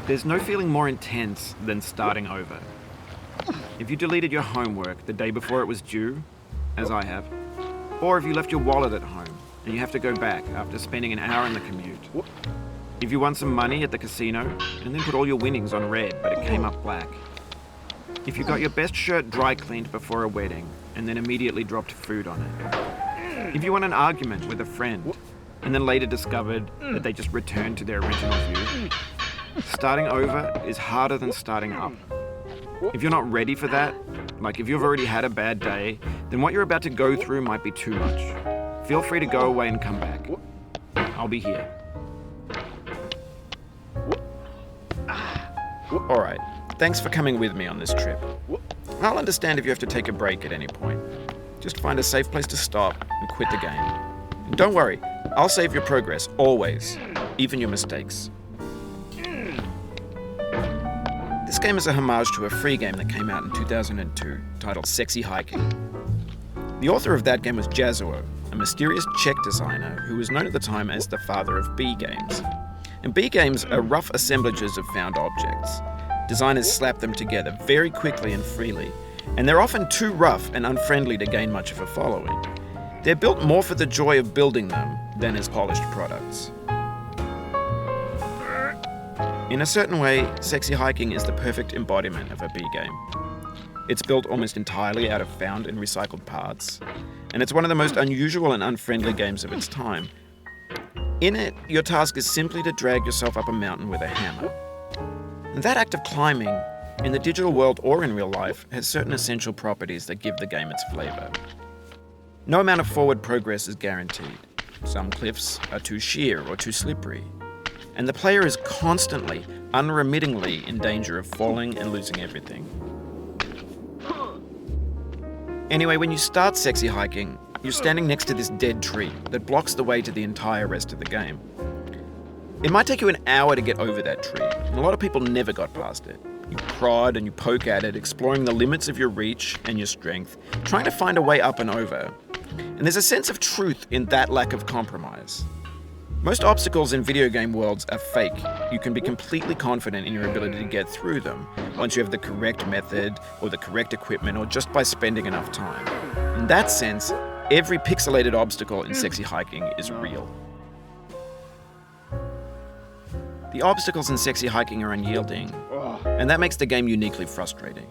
There's no feeling more intense than starting over. If you deleted your homework the day before it was due, as I have, or if you left your wallet at home and you have to go back after spending an hour in the commute. If you won some money at the casino and then put all your winnings on red but it came up black. If you got your best shirt dry cleaned before a wedding and then immediately dropped food on it. If you won an argument with a friend and then later discovered that they just returned to their original view. Starting over is harder than starting up. If you're not ready for that, like if you've already had a bad day, then what you're about to go through might be too much. Feel free to go away and come back. I'll be here. Alright, thanks for coming with me on this trip. I'll understand if you have to take a break at any point. Just find a safe place to stop and quit the game. And don't worry, I'll save your progress, always, even your mistakes. This game is a homage to a free game that came out in 2002, titled Sexy Hiking. The author of that game was Jazzuo, a mysterious Czech designer who was known at the time as the father of B games. And B games are rough assemblages of found objects. Designers slap them together very quickly and freely, and they're often too rough and unfriendly to gain much of a following. They're built more for the joy of building them than as polished products. In a certain way, Sexy Hiking is the perfect embodiment of a B game. It's built almost entirely out of found and recycled parts, and it's one of the most unusual and unfriendly games of its time. In it, your task is simply to drag yourself up a mountain with a hammer. And that act of climbing, in the digital world or in real life, has certain essential properties that give the game its flavor. No amount of forward progress is guaranteed. Some cliffs are too sheer or too slippery. And the player is constantly, unremittingly in danger of falling and losing everything. Anyway, when you start Sexy Hiking, you're standing next to this dead tree that blocks the way to the entire rest of the game. It might take you an hour to get over that tree, and a lot of people never got past it. You prod and you poke at it, exploring the limits of your reach and your strength, trying to find a way up and over. And there's a sense of truth in that lack of compromise. Most obstacles in video game worlds are fake. You can be completely confident in your ability to get through them once you have the correct method or the correct equipment or just by spending enough time. In that sense, every pixelated obstacle in Sexy Hiking is real. The obstacles in Sexy Hiking are unyielding, and that makes the game uniquely frustrating.